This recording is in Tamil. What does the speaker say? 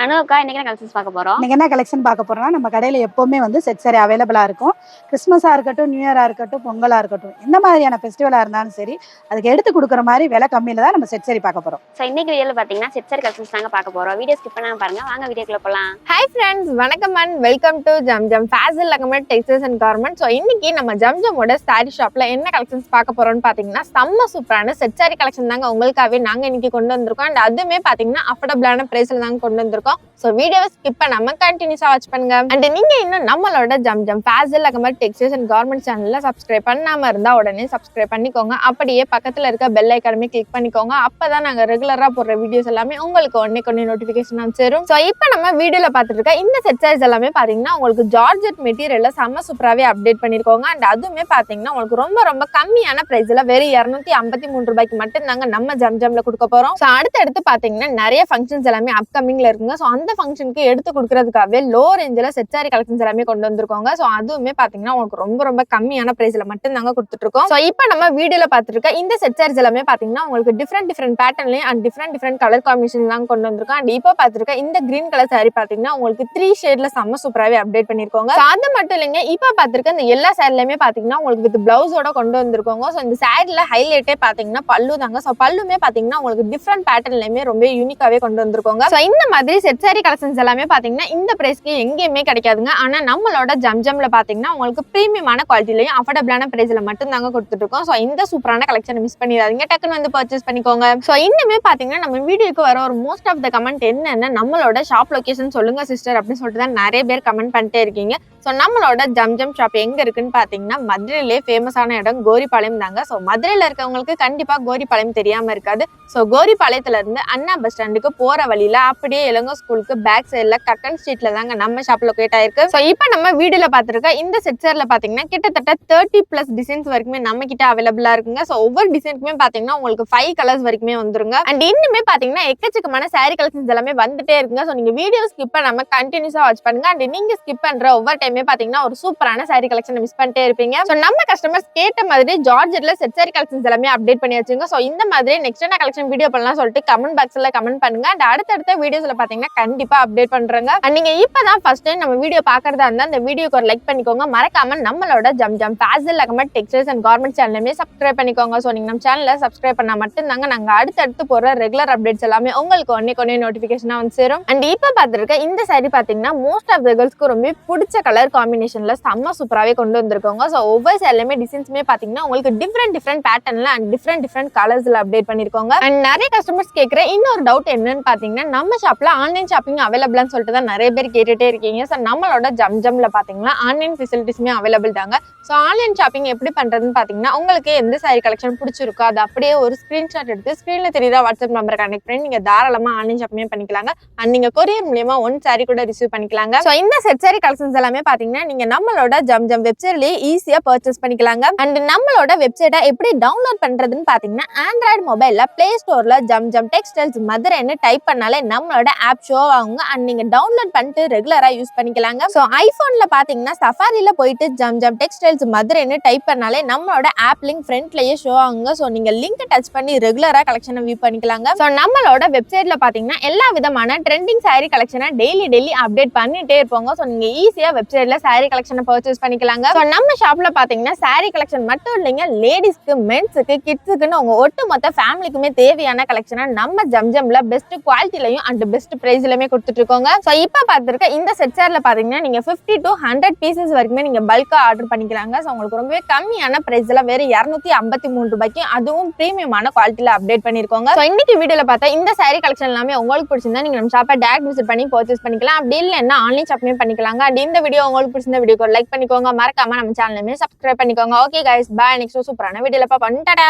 அனுக்கா இன்னைக்கு கலெக்ஷன்ஸ் பார்க்க போறோம். இன்னைக்கு என்ன கலெக்ஷன் பார்க்க போறோம்னா, நம்ம கடையில எப்பவுமே வந்து செட் சாரி அவைலபிளா இருக்கும். கிறிஸ்மஸா இருக்கட்டும், நியூ இயரா இருக்கட்டும், பொங்கலா இருக்கட்டும், எந்த மாதிரியான ஃபெஸ்டிவலா இருந்தாலும் சரி, அதுக்கு எடுத்து கொடுக்குற மாதிரி விலை கம்மியில தான் நம்ம செட் சாரி பார்க்க போறோம். ஸோ இன்னைக்கு வீடியோல பாத்தீங்கன்னா செட் சாரி கலெக்ஷன்ஸ் தாங்க பார்க்க போறோம். வீடியோ ஸ்கிப் பண்ணாம பாருங்க. வாங்க வீடியோக்குள்ள போலாம். ஹாய் ஃப்ரெண்ட்ஸ், வணக்கம் and welcome to Zamzam fashion லெகமெண்ட் டெக்ஸ்டைல்ஸ் அண்ட் கார்மெண்ட்ஸ். ஸோ இன்னைக்கு நம்ம ஜம்ஜமோட சாரி ஷாப்ல என்ன கலெக்ஷன்ஸ் பார்க்க போறோம்னு பாத்தீங்கன்னா, செம்ம சூப்பரான செட் சாரி கலெக்ஷன் தாங்க உங்களுக்காகவே நாங்க இன்னைக்கு கொண்டு வந்திருக்கோம். அண்ட் அதுவுமே பாத்தீங்கன்னா அஃபோர்டபிளான பிரைஸ்ல தாங்க கொண்டு வந்திருக்கோம். ஸோ வீடியோவை ஸ்கிப் பண்ணாம கண்டினியூஸா வாட்ச் பண்ணுங்க. அண்ட் நீங்க இன்னும் நம்மளோட ஜம்ஜம் ஃபேஷன் லெகமெண்ட் டெக்ஸ்டைல்ஸ் அண்ட் கார்மெண்ட்ஸ் சேனல்ல சப்ஸ்கிரைப் பண்ணாம இருந்தா உடனே சப்ஸ்கிரைப் பண்ணிக்கோங்க. அப்படியே பக்கத்துல இருக்க பெல் ஐகானை கிளிக் பண்ணிக்கோங்க. அப்பதான் நாங்க ரெகுலரா போடுற வீடியோஸ் எல்லாமே உங்களுக்கு ஒன்னே நோட்டிபிகேஷன் சேரும். ஸோ இப்போ நம்ம வீடியோல பார்த்துட்டு இருக்க இந்த செட் சாரீஸ் எல்லாமே பாத்தீங்கன்னா உங்களுக்கு ஜார்ஜெட் மெட்டீரியல்ல செம்ம சூப்பராகவே அப்டேட் பண்ணிருக்கோங்க. அண்ட் அதுவுமே பாத்தீங்கன்னா உங்களுக்கு ரொம்ப கம்மியான பிரைஸ்ல வெறும் 253 ரூபாய்க்கு மட்டும் தாங்க நம்ம ஜம்ஜம்ல கொடுக்க போறோம். ஸோ அடுத்து பாத்தீங்கன்னா நிறைய ஃபங்க்ஷன்ஸ் எல்லாமே அப்கமிங்ல இருக்குங்க. ஸோ அந்த ஃபங்க்ஷனுக்கு எடுத்து கொடுக்கறதுக்காகவே லோ ரேஞ்சில் செட் சாரி கலெக்ஷன்ஸ் எல்லாமே கொண்டு வந்திருக்கோங்க. ஸோ அதுவுமே பாத்தீங்கன்னா உங்களுக்கு ரொம்ப கம்மியான பிரைஸ்ல மட்டும் தாங்க கொடுத்துட்டு இருக்கோம். ஸோ இப்போ நம்ம வீடியோல பார்த்துட்டு இருக்க இந்த செட் சாரீஸ் எல்லாமே பாத்தீங்கன்னா உங்களுக்கு டிஃப்ரெண்ட் பேட்டர்ன்லயும் அண்ட் டிஃப்ரெண்ட் கலர் காம்பினேஷன் தான் கொண்டு வந்திருக்கோம். அண்ட் இப்போ பார்த்துருக்க இந்த கிரீன் கலர் சாரி பாத்தீங்கன்னா உங்களுக்கு 3 ஷேட்ல செம்ம சூப்பராகவே அப்டேட் பண்ணிருக்கோங்க. அது மட்டும் இல்லைங்க, இப்போ பார்த்துருக்க இந்த எல்லா சாரிலுமே பாத்தீங்கன்னா உங்களுக்கு வித் பிளவுஸோட கொண்டு வந்திருக்கோங்க. ஸோ இந்த சாரில ஹைலைட்டே பாத்தீங்கன்னா பல்லு தாங்க. ஸோ பல்லுமே பாத்தீங்கன்னா உங்களுக்கு டிஃப்ரெண்ட் பேட்டர்ன்லயுமே ரொம்ப யூனிக்காவே கொண்டு வந்திருக்கோங்க. ஸோ இந்த மாதிரி செட் சாரி கலெக்ஷன்ஸ் எல்லாமே பாத்தீங்கன்னா இந்த பிரைஸ்க்கு எங்கேயுமே கிடைக்காதுங்க. ஆனா நம்மளோட ஜம்ஜம்ல பாத்தீங்கன்னா உங்களுக்கு பிரீமியமான குவாலிட்டிலையும் அஃபோர்டபிளான பிரைஸ்ல மட்டும் தாங்க கொடுத்துட்டு இருக்கோம். ஸோ இந்த சூப்பரான கலெக்ஷன் மிஸ் பண்ணிடாதீங்க, டக்குன்னு வந்து பர்ச்சேஸ் பண்ணிக்கோங்க. ஸோ இன்னுமே பாத்தீங்கன்னா நம்ம வீடியோக்கு வர ஒரு மோஸ்ட் ஆஃப் த கமெண்ட் என்னன்னா நம்மளோட ஷாப் லொகேஷன் சொல்லுங்க சிஸ்டர் அப்படின்னு சொல்லிட்டு தான் நிறைய பேர் கமெண்ட் பண்ணிட்டே இருக்கீங்க. ஸோ நம்மளோட ஜம்ஜம் ஷாப் எங்க இருக்குன்னு பாத்தீங்கன்னா மதுரையிலே ஃபேமஸான இடம் கோரிப்பாளையம் தாங்க. ஸோ மதுரையில இருக்கவங்களுக்கு கண்டிப்பா கோரிப்பாளையம் தெரியாம இருக்காது. ஸோ கோரிப்பாளையத்துல இருந்து அண்ணா பஸ் ஸ்டாண்டுக்கு போற வழியில அப்படியே இளங்கோ ஸ்கூலுக்கு பேக் சைட்ல கட்டன் ஸ்ட்ரீட்ல தாங்க நம்ம ஷாப் லொகேட் ஆயிருக்கு. ஸோ இப்போ நம்ம வீடியோல பாத்துருக்க இந்த செட் சாரில பாத்தீங்கன்னா கிட்டத்தட்ட 30+ டிசைன்ஸ் வரைக்குமே நம்ம கிட்ட அவைலபிளா இருக்குங்க. ஸோ ஒவ்வொரு டிசைனுக்குமே பாத்தீங்கன்னா உங்களுக்கு 5 கலர்ஸ் வரைக்குமே வந்துருங்க. அண்ட் இன்னுமே பாத்தீங்கன்னா எக்கச்சக்கமான சாரி கலெக்ஷன்ஸ் எல்லாமே வந்துட்டே இருக்குங்க. ஸோ நீங்க வீடியோ ஸ்கிப் பண்ணாம கண்டினியூஸா வாட்ச் பண்ணுங்க. அண்ட் நீங்க ஸ்கிப் பண்ற ஒவ்வொரு டைமே பாத்தீங்கன்னா ஒரு சூப்பரான சாரி கலெக்ஷன் மிஸ் பண்ணிட்டே இருப்பீங்க. ஸோ நம்ம கஸ்டமர்ஸ் கேட்ட மாதிரி ஜார்ஜெட்ல செட் சாரி கலெக்ஷன்ஸ் எல்லாமே அப்டேட் பண்ணி வச்சுங்க. ஸோ இந்த மாதிரி நெக்ஸ்ட் என்ன கலெக்ஷன் வீடியோ பண்ணலாம் சொல்லிட்டு கமெண்ட் பாக்ஸ்ல கமெண்ட் பண்ணுங்க. அண்ட் அடுத்தடுத்த வீடியோஸ்ல பாத்தீங்கன்னா கண்டிப்பா அப்டேட் பண்றாங்க. அண்ட் நீங்க இப்பதான் ஃபர்ஸ்ட் டைம் நம்ம வீடியோ பாக்குறதா இருந்தா இந்த வீடியோக்கு ஒரு லைக் பண்ணிக்கோங்க. மறக்காம நம்மளோட ஜம்ஜம் ஃபேஷன் லெகமெண்ட் டெக்ஸ்டைல்ஸ் அண்ட் கார்மெண்ட்ஸ் சேனலுமே சப்ஸ்கிரைப் பண்ணிக்கோங்க. ஸோ நீங்க நம்ம சேனலை சப்ஸ்கிரைப் பண்ணா மட்டும் தாங்க நாங்க அடுத்தடுத்து போற ரெகுலர் அப்டேட்ஸ் எல்லாமே உங்களுக்கு ஒன்னே நோட்டிபிகேஷனா வந்து சேரும். அண்ட் இப்ப பாத்துருக்க இந்த சாரி பாத்தீங்கன்னா மோஸ்ட் ஆஃப் த கேர்ள்ஸ்க்கு ரொம்ப பிடிச்ச கலர் காம்பினேஷன்ல செம்ம சூப்பராகவே கொண்டு வந்திருக்கோங்க. ஸோ ஒவ்வொரு சாரிலுமே டிசைன்ஸுமே பாத்தீங்கன்னா உங்களுக்கு டிஃப்ரெண்ட் பேட்டர்ன்ல அண்ட் டிஃப்ரெண்ட் கலர்ஸ்ல அப்டேட் பண்ணிருக்கோங்க. அண்ட் நிறைய கஸ்டமர்ஸ் கேட்கிற இன்னொரு டவுட் என்னன்னு பாத்தீங்கன்னா நம்ம ஷாப்ல ஆன்லைன் ஷாப்பிங் அவைலபிளான்னு சொல்லிட்டு தான் நிறைய பேர் கேட்டுட்டே இருக்கீங்க. ஸோ நம்மளோட ஜம்ஜம்ல பாத்தீங்கன்னா ஆன்லைன் ஃபெசிலிட்டிஸ்மே அவைலபிள் தாங்க. ஸோ ஆன்லைன் ஷாப்பிங் எப்படி பண்றதுன்னு பாத்தீங்கன்னா உங்களுக்கு எந்த சாரி கலெக்ஷன் பிடிச்சிருக்கோ அது அப்படியே ஒரு ஸ்கிரீன்ஷாட் எடுத்து ஸ்கிரீன்ல தெரியுற வாட்ஸ்அப் நம்பர் கனெக்ட் பண்ணி நீங்க தாராளமா ஆன்லைன் ஷாப்பிங்கே பண்ணிக்கலாங்க. அண்ட் நீங்க கொரியர் மூலமா 1 சாரி கூட ரிசீவ் பண்ணிக்கலாங்க. ஸோ இந்த செட் சாரி கலெக்ஷன்ஸ் எல்லாமே பாத்தீங்கன்னா நீங்க நம்மளோட ஜம்ஜம் வெப்சைட்லயே ஈஸியா பர்ச்சேஸ் பண்ணிக்கலாங்க. அண்ட் நம்மளோட வெப்சைட்டை எப்படி டவுன்லோட் பண்றதுன்னு பாத்தீங்கன்னா ஆண்ட்ராய்டு மொபைல்ல பிளே ஸ்டோர்ல ஜம்ஜம் டெக்ஸ்டைல்ஸ் மதுரைன்னு டைப் பண்ணாலே நம்மளோட ஆப் ஷோ ஆகுங்க. அண்ட் நீங்க டவுன்லோட் பண்ணிட்டு ரெகுலரா யூஸ் பண்ணிக்கலாங்க. ஸோ ஐபோன்ல பாத்தீங்கன்னா சஃபாரில போயிட்டு ஜம்ஜம் டெக்ஸ்டைல்ஸ் மதுரைன்னு டைப் பண்ணாலே நம்மளோட ஆப் லிங்க் ஃப்ரண்ட்லயே ஷோ ஆகுங்க. ஸோ நீங்க லிங்க் டச் பண்ணி ரெகுலரா கலெக்ஷனை வியூ பண்ணிக்கலாங்க. ஸோ நம்மளோட வெப்சைட்ல பாத்தீங்கன்னா எல்லா விதமான ட்ரெண்டிங் சாரி கலெக்ஷனை டெய்லி அப்டேட் பண்ணிட்டே இருப்போங்க. ஸோ நீங்க ஈஸியா வெப்சைட்ல சாரி கலெக்ஷனை பர்ச்சேஸ் பண்ணிக்கலாங்க. ஸோ நம்ம ஷாப்ல பாத்தீங்கன்னா சாரி கலெக்ஷன் மட்டும் இல்லைங்க, லேடிஸ்க்கு, மென்ஸுக்கு, கிட்ஸுக்குன்னு உங்க ஒட்டுமொத்த ஃபேமிலிக்குமே தேவையான கலெக்ஷனை நம்ம ஜம்ஜம்ல பெஸ்ட் குவாலிட்டிலையும் அண்ட் பெஸ்ட் பிரைஸ்லயுமே கொடுத்துட்டு இருக்கோங்க. ஸோ இப்போ பார்த்துருக்க இந்த செட் சாரில பாத்தீங்கன்னா நீங்க 50 to 100 பீசஸ் வரைக்குமே நீங்க பல்கா ஆர்டர் பண்ணிக்கலாங்க. ஸோ உங்களுக்கு ரொம்பவே கம்மியான பிரைஸ்ல வேற 253 ரூபாய்க்கு அதுவும் பிரீமியமான குவாலிட்டியில அப்டேட் பண்ணிருக்கோங்க. ஸோ இன்னைக்கு வீடியோல பார்த்தா இந்த சாரி கலெக்ஷன் எல்லாமே உங்களுக்கு பிடிச்சிருந்தா நீங்க நம்ம ஷாப்பை டேரக்ட் விசிட் பண்ணி பர்ச்சேஸ் பண்ணிக்கலாம். அப்படி இல்லைன்னா ஆன்லைன் ஷாப்பிங் பண்ணிக்கலாங்க. அண்ட் இந்த வீடியோ உங்களுக்கு பிடிச்சிருந்த வீடியோக்கு ஒரு லைக் பண்ணிக்கோங்க. மறக்காம நம்ம சேனலுமே சப்ஸ்கிரைப் பண்ணிக்கோங்க. ஓகே கைஸ், பாய். நெக்ஸ்ட் சூப்பரான வீடியோல பாப்போம். டாடா.